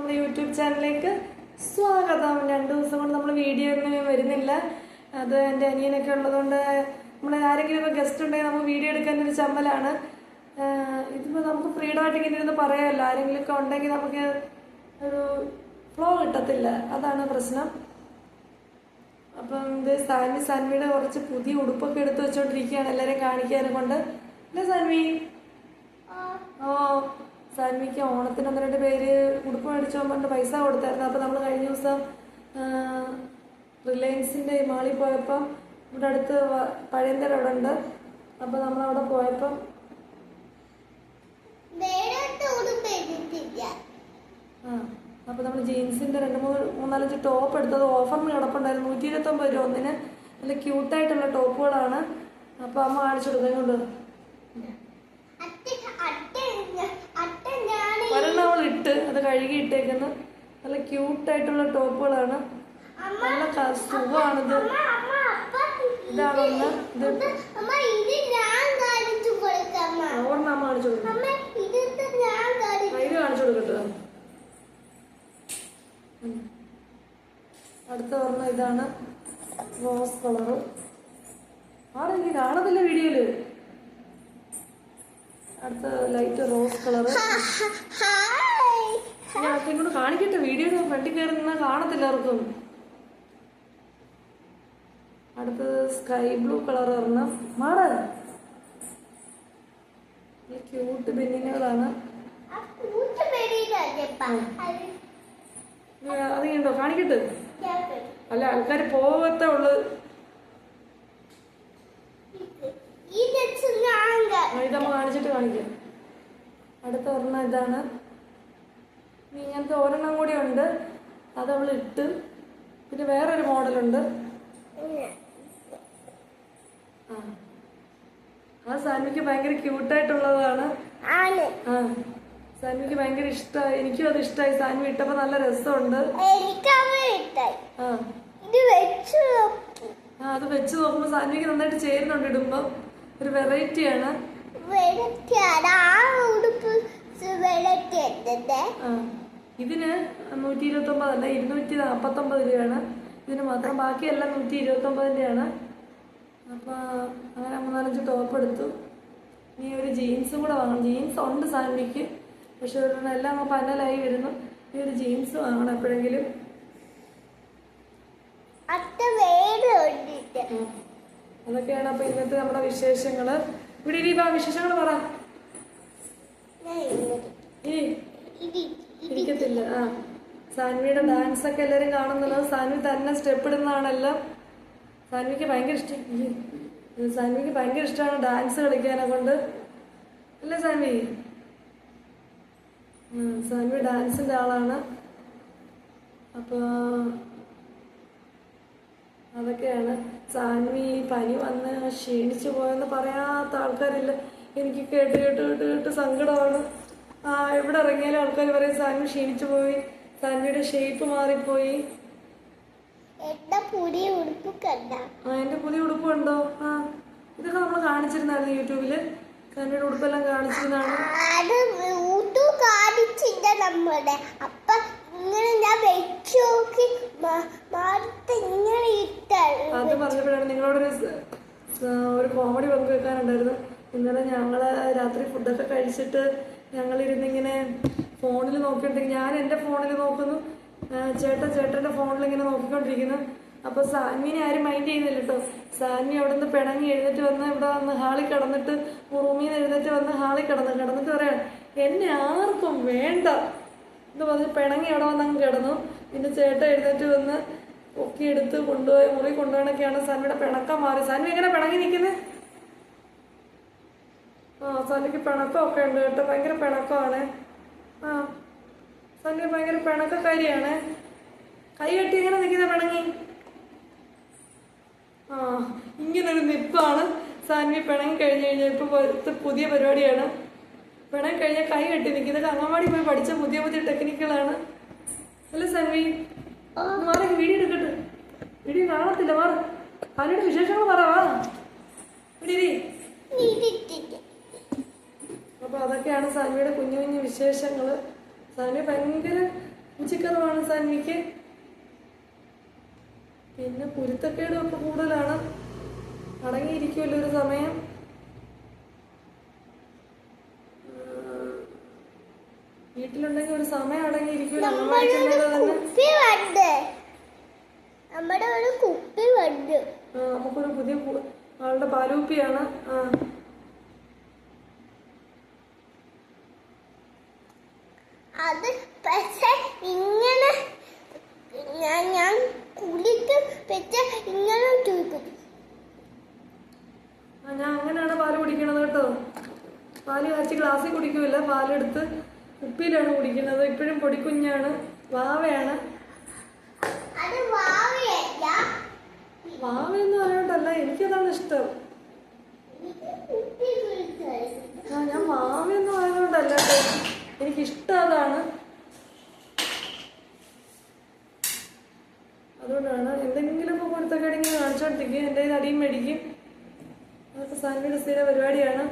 നമ്മുടെ യൂട്യൂബ് ചാനലിലേക്ക് സ്വാഗതം. 2 ദിവസം കൊണ്ട് നമ്മൾ വീഡിയോ ഒന്നും വരുന്നില്ല. അത് എൻ്റെ അനിയനൊക്കെ ഉള്ളതുകൊണ്ട് നമ്മൾ ആരെങ്കിലും ഗസ്റ്റ് ഉണ്ടെങ്കിൽ നമുക്ക് വീഡിയോ എടുക്കാനൊരു ചമ്മലാണ്. ഇതിപ്പോൾ നമുക്ക് ഫ്രീഡമായിട്ട് ഇങ്ങനെ ഇരുന്ന് പറയാമല്ലോ. ആരെങ്കിലുമൊക്കെ ഉണ്ടെങ്കിൽ നമുക്ക് ഒരു ഫ്ലോ കിട്ടത്തില്ല, അതാണ് പ്രശ്നം. അപ്പം ഇത് സാൻവിയുടെ കുറച്ച് പുതിയ ഉടുപ്പൊക്കെ എടുത്ത് വെച്ചോണ്ടിരിക്കുകയാണ് എല്ലാവരെയും കാണിക്കാനും കൊണ്ട്. അല്ലേ സാൻവി? സാൻവിക്ക് ഓണത്തിന് 1-2 പേര് ഉടുപ്പ് മേടിച്ചു പറഞ്ഞിട്ട് പൈസ കൊടുത്തായിരുന്നു. അപ്പോൾ നമ്മൾ കഴിഞ്ഞ ദിവസം റിലയൻസിൻ്റെ മാളിൽ പോയപ്പം ഇവിടെ അടുത്ത് പഴയന്തര അവിടെ ഉണ്ട്. അപ്പോൾ നമ്മളവിടെ പോയപ്പം അപ്പോൾ നമ്മൾ ജീൻസിൻ്റെ 2-3-4-5 ടോപ്പ് എടുത്തത് ഓഫറിന് കിടപ്പുണ്ടായിരുന്നു. 129 രൂപ ഒന്നിന്. നല്ല ക്യൂട്ടായിട്ടുള്ള ടോപ്പുകളാണ്. അപ്പോൾ അമ്മ കാണിച്ചു കൊടുക്കാൻ കൊണ്ട് ഒരെണ്ണവൾ ഇട്ട് അത് കഴുകി ഇട്ടേക്കുന്നു. നല്ല ക്യൂട്ടായിട്ടുള്ള ടോപ്പുകളാണ്. നല്ല സുഖമാണിത്. ഇതാണൊന്ന്. ഒരെണ്ണം അമ്മ കാണിച്ചു കൊടുക്കും. ഇത് കാണിച്ചു കൊടുക്കട്ടെ. അടുത്ത ഒരെണ്ണം ഇതാണ്, റോസ് കളറ്. ആരെനിക്ക് കാണത്തില്ല വീഡിയോയില്. അടുത്ത ലൈറ്റ് റോസ് കളറ്. ഞാൻ ഇങ്ങോട്ട് കാണിക്കട്ടെ. വീഡിയോ ഫ്രണ്ടിൽ കയറി നിന്നാൽ കാണത്തില്ല ആർക്കും. അടുത്തത് സ്കൈ ബ്ലൂ കളർ ഒരെണ്ണം. മാറ്. ക്യൂട്ട് ബെന്നിനുകളാണ്. അതിങ്ങോ കാണിക്കട്ടെ. അല്ല, ആൾക്കാർ പോകത്തേ ഉള്ളു. ഇതമ്മ കാണിച്ചിട്ട് കാണിക്കാം. അടുത്ത ഒരെണ്ണം ഇതാണ്. ഇങ്ങനത്തെ ഒരെണ്ണം കൂടി ഉണ്ട്. അതവൾ ഇട്ട്. പിന്നെ വേറൊരു മോഡലുണ്ട്. ആ സാൻവിക്ക് ഭയങ്കര ക്യൂട്ടായിട്ടുള്ളതാണ്. സാൻവിക്ക് ഭയങ്കര ഇഷ്ടമായി. എനിക്കും അത് ഇഷ്ടമായി. സാൻവി ഇട്ടപ്പോ നല്ല രസമുണ്ട്. അത് വെച്ച് നോക്കുമ്പോ സാൻവിക്ക് നന്നായിട്ട് ചേരുന്നുണ്ട്. ഇടുമ്പോ ഒരു വെറൈറ്റിയാണ്. ഇതിന് 129 അല്ല, 249 രൂപയാണ് ഇതിന് മാത്രം. ബാക്കിയെല്ലാം 129-ൻ്റെയാണ്. അപ്പോൾ അങ്ങനെ 3-4 ടോപ്പ് എടുത്തു. ഇനി ഒരു ജീൻസും കൂടെ വാങ്ങണം. ജീൻസ് ഉണ്ട് സാൻവിക്ക്, പക്ഷെ എല്ലാം പന്നലായി വരുന്നു. ഈ ഒരു ജീൻസ് വാങ്ങണം എപ്പോഴെങ്കിലും. അതൊക്കെയാണ് അപ്പൊ ഇന്നത്തെ നമ്മുടെ വിശേഷങ്ങള്. ഇവിടെ ഇരിപ്പാ വിശേഷങ്ങൾ പറ. ഇരിക്കത്തില്ല. സാൻവിയുടെ ഡാൻസ് ഒക്കെ എല്ലാരും കാണുന്നുള്ളത്. സാൻവി തന്നെ സ്റ്റെപ്പ് ഇടുന്നതാണെല്ലാം. സാൻവിക്ക് ഭയങ്കര ഇഷ്ടമാണ് ഡാൻസ് കളിക്കാനെ കൊണ്ട്. അല്ലേ സാൻവി? സാൻവി ഡാൻസിന്റെ ആളാണ്. അപ്പൊ അതൊക്കെയാണ്. സാൻവി പനി വന്ന് ക്ഷീണിച്ചു പോയെന്ന് പറയാത്ത ആൾക്കാരില്ല. എനിക്ക് കേട്ട് സങ്കടമാണ്. എവിടെ ഇറങ്ങിയാലും ആൾക്കാർ പറയും സാൻവി ക്ഷീണിച്ചു പോയി, സാൻവിയുടെ ഷേപ്പ് മാറിപ്പോയി. എന്റെ പുതിയ ഉടുപ്പ് ഉണ്ടോ? ഇതൊക്കെ നമ്മൾ കാണിച്ചിരുന്നായിരുന്നു യൂട്യൂബില്. സാൻവിയുടെ ഉടുപ്പെല്ലാം കാണിച്ചിരുന്നാണ്. അത് പറഞ്ഞപ്പോഴാണ് നിങ്ങളോടൊരു കോമഡി പങ്കുവെക്കാനുണ്ടായിരുന്നു. ഇന്നലെ ഞങ്ങള് രാത്രി ഫുഡൊക്കെ കഴിച്ചിട്ട് ഞങ്ങളിരുന്നിങ്ങനെ ഫോണിൽ നോക്കിയിട്ടുണ്ടെങ്കിൽ ഞാൻ എൻ്റെ ഫോണിൽ നോക്കുന്നു, ചേട്ടൻ്റെ ഫോണിൽ ഇങ്ങനെ നോക്കിക്കൊണ്ടിരിക്കുന്നു. അപ്പൊ സാൻവിനെ ആരും മൈൻഡ് ചെയ്യുന്നില്ല കേട്ടോ. സാൻവി അവിടെ നിന്ന് പിണങ്ങി എഴുന്നേറ്റ് വന്ന് ഇവിടെ വന്ന് ഹാളിൽ കിടന്നിട്ട്, റൂമിൽ നിന്ന് എഴുന്നേറ്റ് വന്ന് ഹാളിൽ കിടന്നിട്ട് പറയാം എന്നെ ആർക്കും വേണ്ട എന്ന് പറഞ്ഞ് പിണങ്ങി അവിടെ വന്ന് അങ്ങ് കിടന്നു. പിന്നെ ചേട്ടൻ എഴുന്നേറ്റ് വന്ന് ഒക്കെ എടുത്ത് കൊണ്ടുപോയി മുറി കൊണ്ടുപോകണൊക്കെയാണ്. സാൻവിയുടെ പിണക്കം മാറി. സാൻവി എങ്ങനെ പിണങ്ങി നിൽക്കുന്നത്? സാൻവിക്ക് പിണക്കമൊക്കെ ഉണ്ട് കേട്ടോ. ഭയങ്കര പിണക്കമാണ്. സാൻവി ഭയങ്കര പിണക്കക്കാരിയാണ്. കൈ കെട്ടി എങ്ങനെ നിൽക്കുന്ന പിണങ്ങി? ഇങ്ങനൊരു നിപ്പാണ് സാൻവി. പിണങ്ങി കഴിഞ്ഞ് കഴിഞ്ഞാൽ ഇപ്പൊ പുതിയ പരിപാടിയാണ്. പിണങ്ങി കഴിഞ്ഞാൽ കൈ കെട്ടി നിൽക്കുന്നത്. അംഗൻവാടി പോയി പഠിച്ച പുതിയ ടെക്നിക്കുകളാണ്. അല്ലേ സാൻവി? മാറി വീഡിയോ എടുക്കട്ടെ. വീഡിയോ കാണത്തില്ല. മാറി അതിനോട് വിശേഷങ്ങൾ പറയാ. അപ്പൊ അതൊക്കെയാണ് സാൻവിയുടെ കുഞ്ഞു കുഞ്ഞു വിശേഷങ്ങള്. സാൻവി ഭയങ്കര ഉച്ചക്കറവാണ് സന്നിക്ക്. പിന്നെ കുരുത്തക്കേടും ഒക്കെ കൂടുതലാണ്. അടങ്ങിയിരിക്കുമല്ലോ ഒരു സമയം. വീട്ടിലുണ്ടെങ്കിൽ ഒരു സമയം അടങ്ങിയിരിക്കുമല്ലോ. നമുക്കൊരു പുതിയ ആളുടെ പാലൂപ്പിയാണ്. അത് പക്ഷെ ഇങ്ങനെ ഞാൻ കുളിക്ക് വെച്ച ഇങ്ങനെ ചോദിക്കും. ഞാൻ അങ്ങനെയാണ് പാല് കുടിക്കണത് കേട്ടോ. പാല് കാച്ചി ഗ്ലാസ്സിൽ കുടിക്കൂല, പാലെടുത്ത് കുപ്പിയിലാണ് കുടിക്കുന്നത്. ഇപ്പോഴും പൊടിക്കുഞ്ഞാണ്, വാവയാണ്. വാവയെന്ന് പറഞ്ഞിട്ടല്ല, എനിക്കതാണ് ഇഷ്ടം. ഞാൻ വാവയെന്ന് പറയുന്നതുകൊണ്ടല്ല കേട്ടോ, എനിക്കിഷ്ടം അതാണ്. അതുകൊണ്ടാണ് എന്തെങ്കിലും ഇപ്പോൾ കൊടുത്തൊക്കെയാണെങ്കിൽ കാണിച്ചോണ്ടിരിക്കും. എൻ്റെ കയ്യിൽ അടിയും മേടിക്കും. അതൊക്കെ സാൻവിയുടെ സ്ഥിര പരിപാടിയാണ്.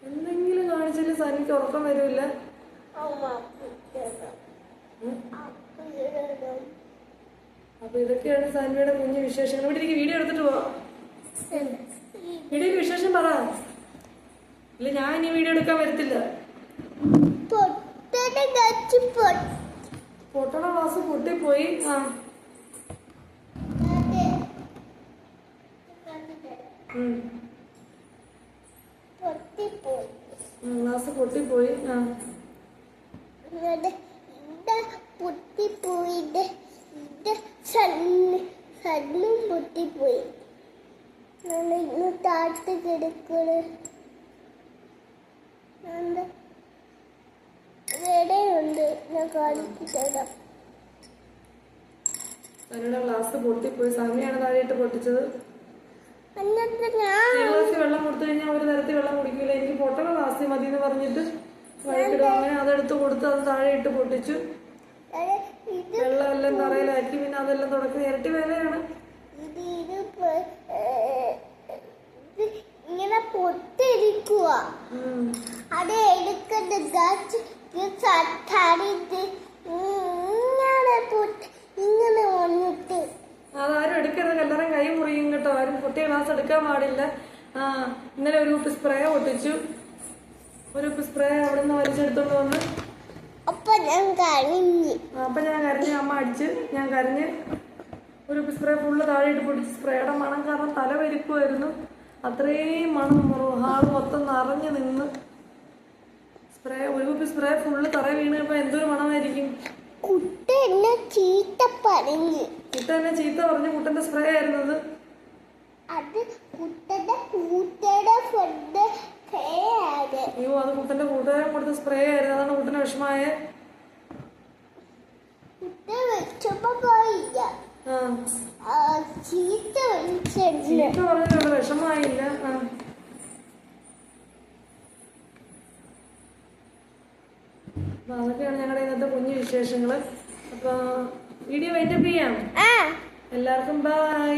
എന്തെങ്കിലും കാണിച്ചാലും സാൻവിക്ക് ഉറക്കം വരില്ല. അപ്പൊ ഇതൊക്കെയാണ് സാൻവിയുടെ കുഞ്ഞു വിശേഷങ്ങൾ. ഇവിടെ എനിക്ക് വീഡിയോ എടുത്തിട്ട് പോവാം. വീഡിയോക്ക് വിശേഷം പറ. ഇല്ല, ഞാൻ ഇനി വീഡിയോ എടുക്കാൻ വരത്തില്ല. പൊട്ടണ ഗ്ലാസ് പൊട്ടിപ്പോയി. ഗ്ലാസ് പൊട്ടിപ്പോയി. പൊട്ടിപ്പോയി. താട്ട് കിടക്കണ് ഇവിടെയുണ്ട്. ഞാൻ കാണിച്ചു തരാം. സനിയുടെ ഗ്ലാസ് പൊട്ടിപ്പോയി. സമയാണ് താഴെയിട്ട് പൊട്ടിച്ചത്. ഗ്ലാസ്സിൽ വെള്ളം കൊടുത്തു കഴിഞ്ഞാൽ ഒരു തരത്തിൽ വെള്ളം കുടിക്കില്ല. എനിക്ക് പൊട്ടണ ഗ്ലാസ്സിൽ മതി എന്ന് പറഞ്ഞിട്ട് വഴക്കിടും. അങ്ങനെ അതെടുത്ത് കൊടുത്ത് അത് താഴെയിട്ട് പൊട്ടിച്ചു. വെള്ളം എല്ലാം തറയിലാക്കി. പിന്നെ അതെല്ലാം തുടക്കി ഇരട്ടി വേലയാണ്. ഇങ്ങനെ പൊട്ടിരിക്കുക. അത് എടുക്കണ്ട ഇങ്ങനെ വന്നിട്ട് അതാരും എടുക്കരുത്. എല്ലാവരും കൈ മുറിയും കേട്ടോ. ആരും പൊട്ടിയ ഗ്ലാസ് എടുക്കാൻ പാടില്ല. ഇന്നലെ ഒരു കുപ്പി സ്പ്രേ പൊട്ടിച്ചു. ഒരു കുപ്പി സ്പ്രേ അവിടെ നിന്ന് വലിച്ചെടുത്തോണ്ട് വന്ന് അപ്പൊ ഞാൻ കരഞ്ഞു. അമ്മ അടിച്ച് ഞാൻ കരഞ്ഞ് ഒരു കുപ്പി സ്പ്രേ ഫുള്ള് താഴെയിട്ട് പൊട്ടിച്ച്. സ്പ്രേയുടെ മണം കാരണം തല വലിക്കുമായിരുന്നു. അത്രയും മണം ഹാള് മൊത്തം നിറഞ്ഞു നിന്ന്. സ്പ്രേ ഒരു കുപ്പി സ്പ്രേ ഫുള്ള് തറ വീണപ്പോ എന്തൊരു മണമായിരിക്കും. കുട്ട എന്നെ ചീത്ത പറഞ്ഞു. കുട്ടന്റെ സ്പ്രേ ആയിരുന്നത്. അത് കുട്ടന്റെ ഫുഡ് അയ്യോ, അത് കുട്ടന്റെ കൂട്ടുകാരൻ കൊടുത്ത സ്പ്രേ ആയിരുന്നു. അതാണ് കുട്ടന് വിഷമായ. കുട്ട വെച്ചപ്പോ പോയില്ല. ചീത്ത പറഞ്ഞിട്ടുണ്ട്, വിഷമായില്ല. അപ്പൊ അതൊക്കെയാണ് ഞങ്ങളുടെ ഇന്നത്തെ കുഞ്ഞു വിശേഷങ്ങള്. അപ്പൊ വീഡിയോ വൈൻഡപ്പ് ചെയ്യാം. എല്ലാവർക്കും ബൈ.